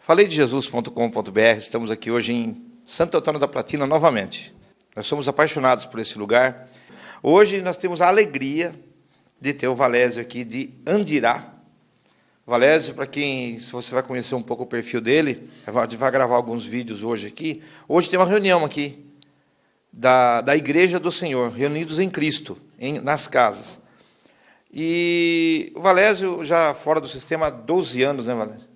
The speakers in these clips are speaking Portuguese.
Faleidejesus.com.br, estamos aqui hoje em Santo Antônio da Platina novamente. Nós somos apaixonados por esse lugar. Hoje nós temos a alegria de ter o Valésio aqui de Andirá. Valésio, para quem, se você vai conhecer um pouco o perfil dele, a gente vai gravar alguns vídeos hoje aqui. Hoje tem uma reunião aqui da Igreja do Senhor, reunidos em Cristo, nas casas. E o Valésio já fora do sistema há 12 anos, né, Valésio?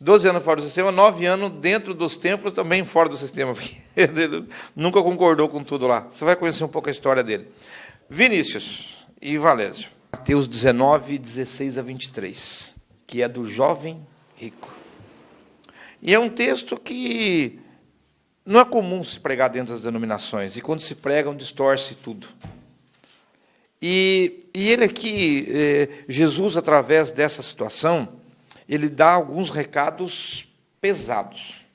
12 anos fora do sistema, 9 anos dentro dos templos, também fora do sistema, porque ele nunca concordou com tudo lá. Você vai conhecer um pouco a história dele. Vinícius e Valésio. Mateus 19, 16 a 23, que é do jovem rico. E é um texto que não é comum se pregar dentro das denominações, e quando se pregam, distorce tudo. E ele aqui, Jesus, através dessa situação, ele dá alguns recados pesados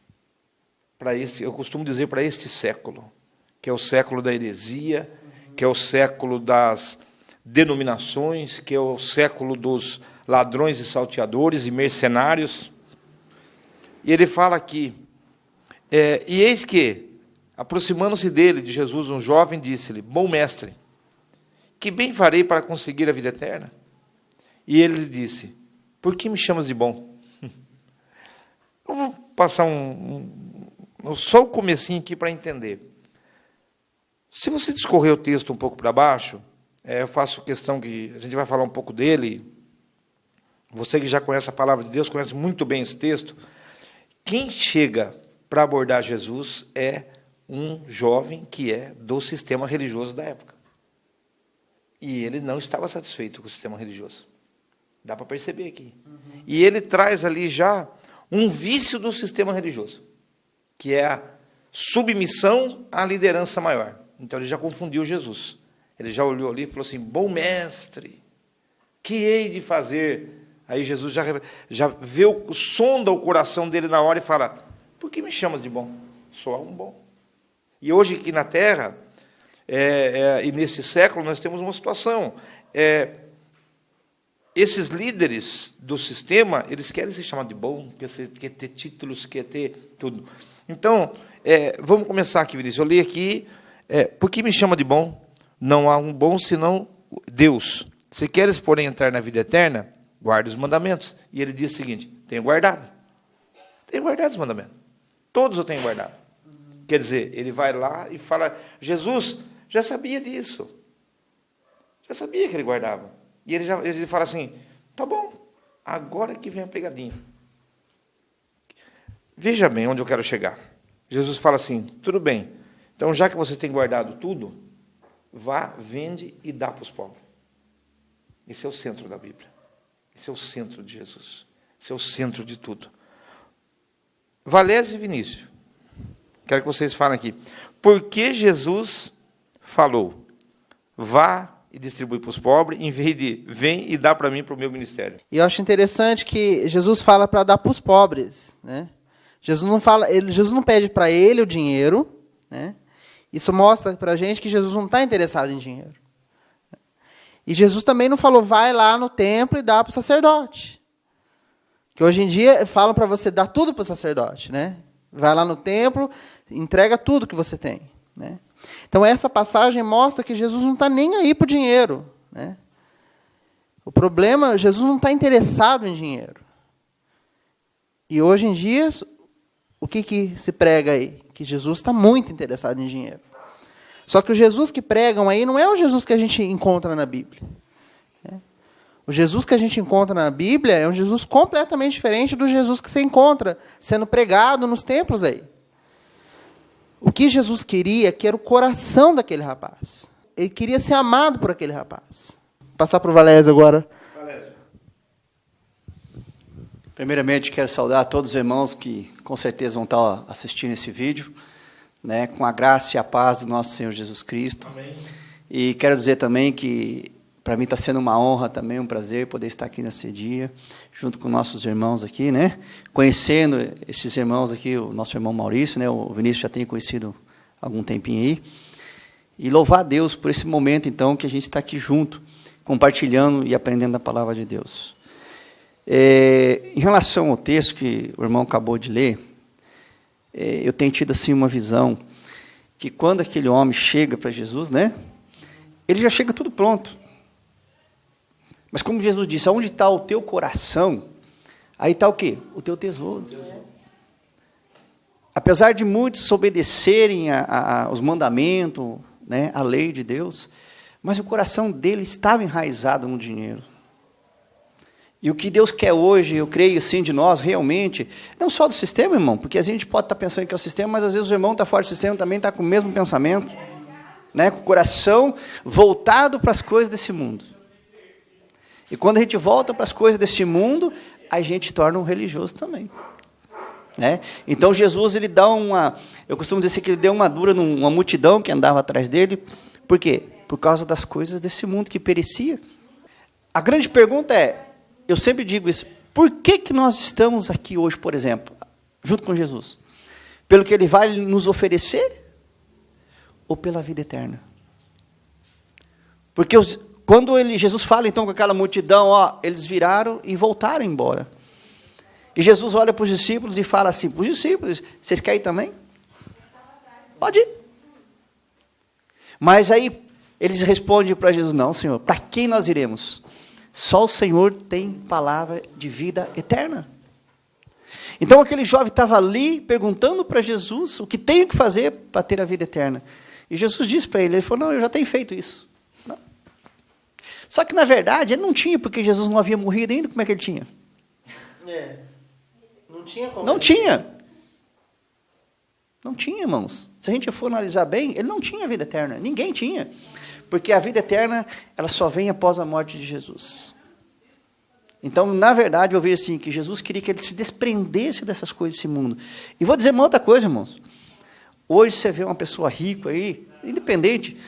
para esse, eu costumo dizer, para este século, que é o século da heresia, que é o século das denominações, que é o século dos ladrões e salteadores e mercenários. E ele fala aqui, e eis que, aproximando-se dele, de Jesus, um jovem, disse-lhe: bom mestre, que bem farei para conseguir a vida eterna? E ele lhe disse: por que me chamas de bom? Eu vou passar só o comecinho aqui para entender. Se você discorrer o texto um pouco para baixo, eu faço questão que a gente vai falar um pouco dele. Você que já conhece a palavra de Deus, conhece muito bem esse texto. Quem chega para abordar Jesus é um jovem que é do sistema religioso da época. E ele não estava satisfeito com o sistema religioso. Dá para perceber aqui. E ele traz ali já um vício do sistema religioso, que é a submissão à liderança maior. Então, ele já confundiu Jesus. Ele já olhou ali e falou assim: bom mestre, que hei de fazer? Aí Jesus já vê, sonda o coração dele na hora e fala: por que me chamas de bom? Só há um bom. E hoje aqui na Terra, e nesse século, nós temos uma situação. Esses líderes do sistema, eles querem ser chamados de bom, quer ter títulos, quer ter tudo. Então, vamos começar aqui, Vinícius. Eu li aqui, por que me chama de bom? Não há um bom senão Deus. Se queres, porém, entrar na vida eterna, guarda os mandamentos. E ele diz o seguinte: tenho guardado. Tenho guardado os mandamentos. Todos eu tenho guardado. Quer dizer, ele vai lá e fala: Jesus já sabia disso. Já sabia que ele guardava. E ele fala assim: tá bom, agora que vem a pegadinha. Veja bem onde eu quero chegar. Jesus fala assim: tudo bem, então já que você tem guardado tudo, vá, vende e dá para os pobres. Esse é o centro da Bíblia. Esse é o centro de Jesus. Esse é o centro de tudo. Valésio e Vinícius, quero que vocês falem aqui. Por que Jesus falou: vá e distribui para os pobres, em vez de vem e dá para mim, para o meu ministério? E eu acho interessante que Jesus fala para dar para os pobres, né? Jesus não pede para ele o dinheiro, né? Isso mostra para a gente que Jesus não está interessado em dinheiro. E Jesus também não falou: vai lá no templo e dá para o sacerdote. Que hoje em dia falam para você dar tudo para o sacerdote, né? Vai lá no templo, entrega tudo que você tem, né? Então, essa passagem mostra que Jesus não está nem aí para o dinheiro, né? O problema, Jesus não está interessado em dinheiro. E hoje em dia, o que se prega aí? Que Jesus está muito interessado em dinheiro. Só que o Jesus que pregam aí não é o Jesus que a gente encontra na Bíblia, né? O Jesus que a gente encontra na Bíblia é um Jesus completamente diferente do Jesus que você encontra sendo pregado nos templos aí. O que Jesus queria, que era o coração daquele rapaz. Ele queria ser amado por aquele rapaz. Vou passar para o Valésio agora. Valésio. Primeiramente, quero saudar a todos os irmãos que com certeza vão estar assistindo esse vídeo, né, com a graça e a paz do nosso Senhor Jesus Cristo. Amém. E quero dizer também que para mim está sendo uma honra também, um prazer poder estar aqui nesse dia, junto com nossos irmãos aqui, né? Conhecendo esses irmãos aqui, o nosso irmão Maurício, né? O Vinícius já tem conhecido há algum tempinho aí. E louvar a Deus por esse momento, então, que a gente está aqui junto, compartilhando e aprendendo a palavra de Deus. Em relação ao texto que o irmão acabou de ler, eu tenho tido assim uma visão que quando aquele homem chega para Jesus, né, ele já chega tudo pronto. Mas como Jesus disse, onde está o teu coração, aí está o quê? O teu tesouro. Apesar de muitos obedecerem aos mandamentos, né, a lei de Deus, mas o coração dele estava enraizado no dinheiro. E o que Deus quer hoje, eu creio sim de nós, realmente, não só do sistema, irmão, porque a gente pode estar pensando que é o sistema, mas às vezes o irmão está fora do sistema também está com o mesmo pensamento, né, com o coração voltado para as coisas desse mundo. E quando a gente volta para as coisas desse mundo, a gente torna um religioso também. Né? Então Jesus, ele dá eu costumo dizer assim, que ele deu uma dura numa multidão que andava atrás dele. Por quê? Por causa das coisas desse mundo que perecia. A grande pergunta é, eu sempre digo isso, por que nós estamos aqui hoje, por exemplo, junto com Jesus? Pelo que ele vai nos oferecer? Ou pela vida eterna? Porque quando Jesus fala então com aquela multidão, ó, eles viraram e voltaram embora. E Jesus olha para os discípulos e fala assim, para os discípulos, vocês querem ir também? Pode ir. Mas aí eles respondem para Jesus, não, Senhor, para quem nós iremos? Só o Senhor tem palavra de vida eterna. Então aquele jovem estava ali perguntando para Jesus o que tenho que fazer para ter a vida eterna. E Jesus disse para ele falou, não, eu já tenho feito isso. Não. Só que na verdade ele não tinha, porque Jesus não havia morrido ainda, como é que ele tinha? Não tinha como. Não tinha. Não tinha, irmãos. Se a gente for analisar bem, ele não tinha vida eterna. Ninguém tinha. Porque a vida eterna, ela só vem após a morte de Jesus. Então, na verdade, eu vejo assim, que Jesus queria que ele se desprendesse dessas coisas desse mundo. E vou dizer uma outra coisa, irmãos. Hoje você vê uma pessoa rica aí, independente,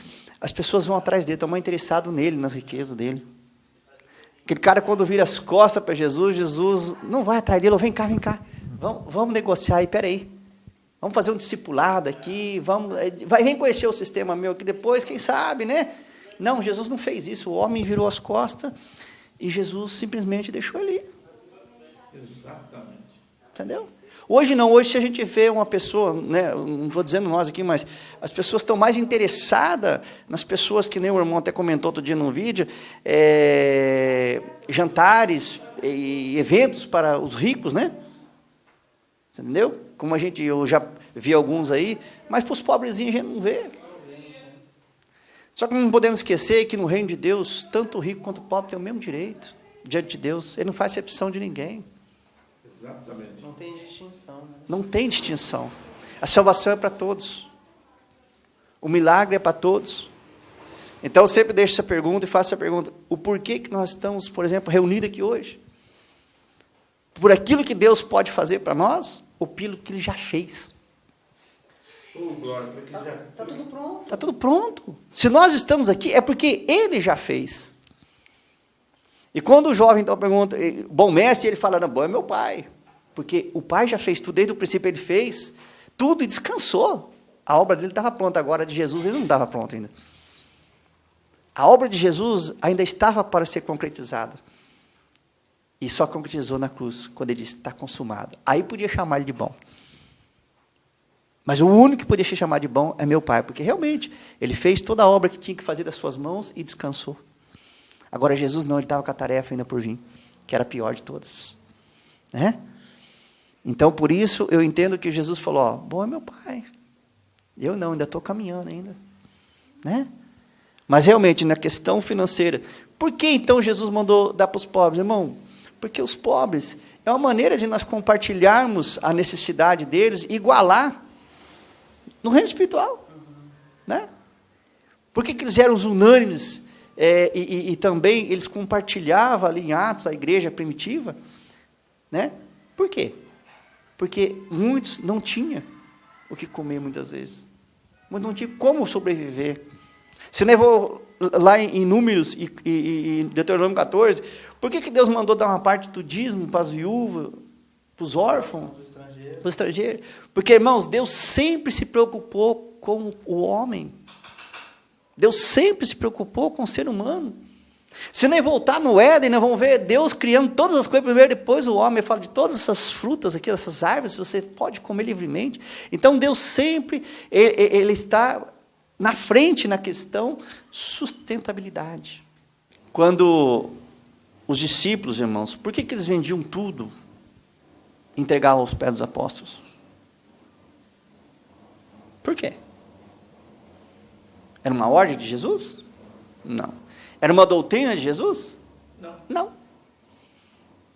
as pessoas vão atrás dele, estão mais interessados nele, nas riquezas dele. Aquele cara, quando vira as costas para Jesus, Jesus não vai atrás dele, vem cá, vamos negociar aí, peraí. Vamos fazer um discipulado aqui, vem conhecer o sistema meu aqui depois, quem sabe, né? Não, Jesus não fez isso, o homem virou as costas e Jesus simplesmente deixou ele. Exatamente. Entendeu? Hoje não, hoje se a gente vê uma pessoa, né, não estou dizendo nós aqui, mas as pessoas estão mais interessadas nas pessoas, que nem o irmão até comentou outro dia num vídeo, jantares e eventos para os ricos, né? Você entendeu? Como eu já vi alguns aí, mas para os pobrezinhos a gente não vê. Só que não podemos esquecer que no reino de Deus, tanto o rico quanto o pobre têm o mesmo direito diante de Deus. Ele não faz exceção de ninguém. Exatamente. Não tem distinção. Né? Não tem distinção. A salvação é para todos. O milagre é para todos. Então eu sempre deixo essa pergunta e faço essa pergunta. O porquê que nós estamos, por exemplo, reunidos aqui hoje? Por aquilo que Deus pode fazer para nós, ou pelo que Ele já fez? Está tudo pronto. Está tudo pronto. Se nós estamos aqui, é porque Ele já fez. E quando o jovem então pergunta, bom mestre, ele fala, não, bom é meu pai. Porque o pai já fez tudo, desde o princípio ele fez tudo e descansou. A obra dele estava pronta, agora de Jesus ele não estava pronta ainda. A obra de Jesus ainda estava para ser concretizada. E só concretizou na cruz, quando ele disse, está consumado. Aí podia chamar ele de bom. Mas o único que podia ser chamado de bom é meu pai, porque realmente ele fez toda a obra que tinha que fazer das suas mãos e descansou. Agora Jesus não, ele estava com a tarefa ainda por vir, que era a pior de todas. Né? Então, por isso, eu entendo que Jesus falou, ó, bom é meu pai. Eu não, ainda estou caminhando ainda. Né? Mas realmente, na questão financeira, por que então Jesus mandou dar para os pobres, irmão? Porque os pobres é uma maneira de nós compartilharmos a necessidade deles, igualar no reino espiritual. Né? Por que eles eram os unânimes e também eles compartilhavam ali em Atos, a igreja primitiva? Né? Por quê? Porque muitos não tinham o que comer muitas vezes. Muitos não tinham como sobreviver. Se levou lá em Números e Deuteronômio 14, por que Deus mandou dar uma parte do dízimo para as viúvas, para os órfãos, para os estrangeiros? Porque, irmãos, Deus sempre se preocupou com o homem. Deus sempre se preocupou com o ser humano. Se nem voltar no Éden, nós vamos ver Deus criando todas as coisas primeiro, depois o homem fala de todas essas frutas aqui, essas árvores, você pode comer livremente. Então Deus sempre, ele está na frente na questão sustentabilidade. Quando os discípulos, irmãos, por que eles vendiam tudo e entregavam aos pés dos apóstolos? Por quê? Era uma ordem de Jesus? Não. Era uma doutrina de Jesus? Não. Não.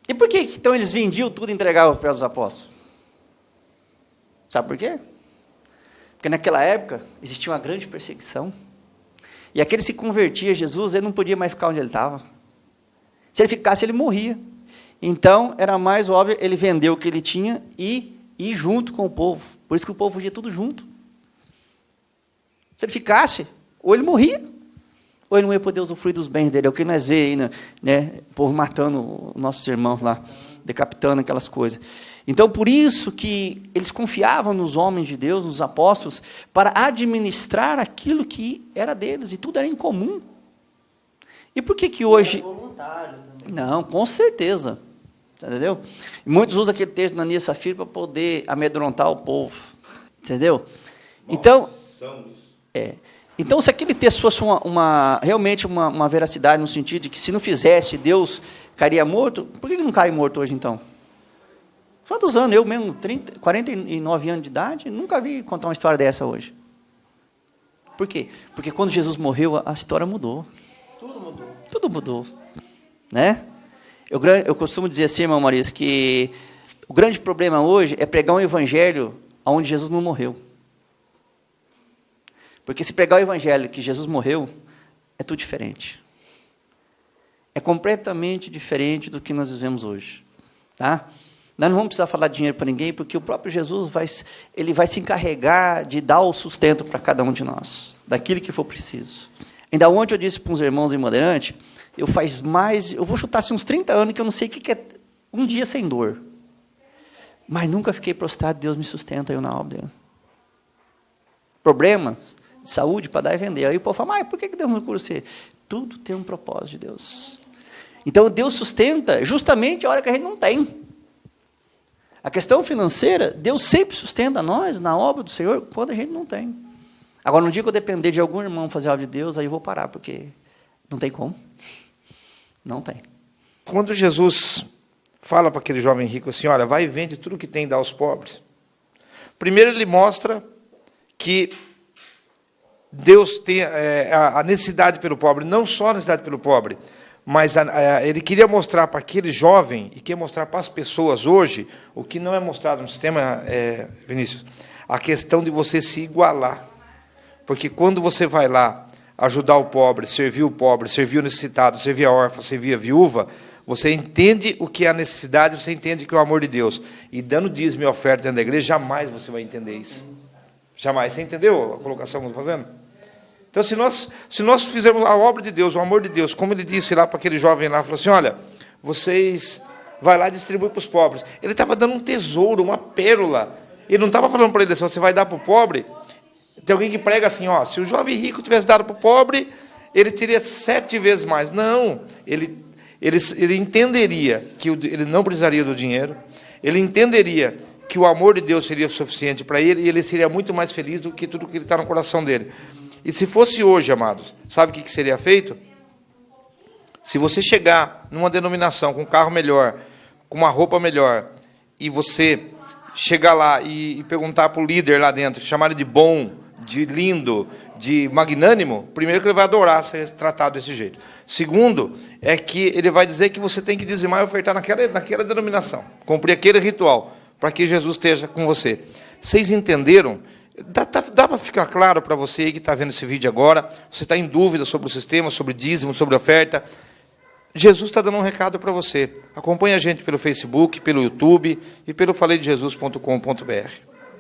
E por que então eles vendiam tudo e entregavam aos pés dos apóstolos? Sabe por quê? Porque naquela época existia uma grande perseguição. E aquele que se convertia a Jesus, ele não podia mais ficar onde ele estava. Se ele ficasse, ele morria. Então, era mais óbvio ele vender o que ele tinha e ir junto com o povo. Por isso que o povo fugia tudo junto. Se ele ficasse, ou ele morria, ou ele não ia poder usufruir dos bens dele. É o que nós vemos aí, né? O povo matando os nossos irmãos lá, decapitando aquelas coisas. Então, por isso que eles confiavam nos homens de Deus, nos apóstolos, para administrar aquilo que era deles, e tudo era em comum. E por que hoje... Era voluntário também. Não, com certeza. Entendeu? E muitos usam aquele texto na Ananias e Safira para poder amedrontar o povo. Entendeu? Então, então, se aquele texto fosse realmente uma veracidade, no sentido de que se não fizesse, Deus cairia morto, por que não cai morto hoje, então? Quantos anos? Eu mesmo, 49 anos de idade, nunca vi contar uma história dessa hoje. Por quê? Porque quando Jesus morreu, a história mudou. Tudo mudou. Tudo mudou. Né? Eu costumo dizer assim, irmão Maurício, que o grande problema hoje é pregar um evangelho onde Jesus não morreu. Porque se pregar o evangelho que Jesus morreu, é tudo diferente. É completamente diferente do que nós vivemos hoje. Tá? Nós não vamos precisar falar de dinheiro para ninguém, porque o próprio Jesus vai se encarregar de dar o sustento para cada um de nós, daquilo que for preciso. Ainda ontem eu disse para uns irmãos em Bandeirante, eu vou chutar assim, uns 30 anos que eu não sei o que é um dia sem dor. Mas nunca fiquei prostrado, Deus me sustenta eu na obra dele. Problemas de saúde para dar e vender. Aí o povo fala, mas por que Deus não cura você? Tudo tem um propósito de Deus. Então Deus sustenta justamente a hora que a gente não tem. A questão financeira, Deus sempre sustenta nós na obra do Senhor quando a gente não tem. Agora, no dia que eu depender de algum irmão fazer a obra de Deus, aí eu vou parar, porque não tem como. Não tem. Quando Jesus fala para aquele jovem rico assim, olha, vai e vende tudo que tem e dá aos pobres. Primeiro ele mostra que Deus tem a necessidade pelo pobre, não só a necessidade pelo pobre, mas ele queria mostrar para aquele jovem, e quer mostrar para as pessoas hoje, o que não é mostrado no sistema, Vinícius, a questão de você se igualar. Porque quando você vai lá ajudar o pobre, servir o necessitado, servir a órfã, servir a viúva, você entende o que é a necessidade, você entende que é o amor de Deus. E dando dízimo e oferta dentro da igreja, jamais você vai entender isso. Jamais. Você entendeu a colocação que eu estou fazendo? Então, se nós fizermos a obra de Deus, o amor de Deus, como ele disse lá para aquele jovem lá, falou assim, olha, vocês vai lá e distribui para os pobres. Ele estava dando um tesouro, uma pérola. Ele não estava falando para ele assim, você vai dar para o pobre. Tem alguém que prega assim, ó, se o jovem rico tivesse dado para o pobre, ele teria 7 vezes mais. Não, ele entenderia que ele não precisaria do dinheiro, ele entenderia que o amor de Deus seria suficiente para ele, e ele seria muito mais feliz do que tudo que está no coração dele. E se fosse hoje, amados, sabe o que seria feito? Se você chegar numa denominação com um carro melhor, com uma roupa melhor, e você chegar lá e perguntar para o líder lá dentro, chamar ele de bom, de lindo, de magnânimo, primeiro que ele vai adorar ser tratado desse jeito. Segundo, é que ele vai dizer que você tem que dizimar e ofertar naquela denominação, cumprir aquele ritual, para que Jesus esteja com você. Vocês entenderam? Dá para ficar claro para você aí que está vendo esse vídeo agora, você está em dúvida sobre o sistema, sobre dízimo, sobre oferta, Jesus está dando um recado para você. Acompanhe a gente pelo Facebook, pelo YouTube e pelo faleidejesus.com.br.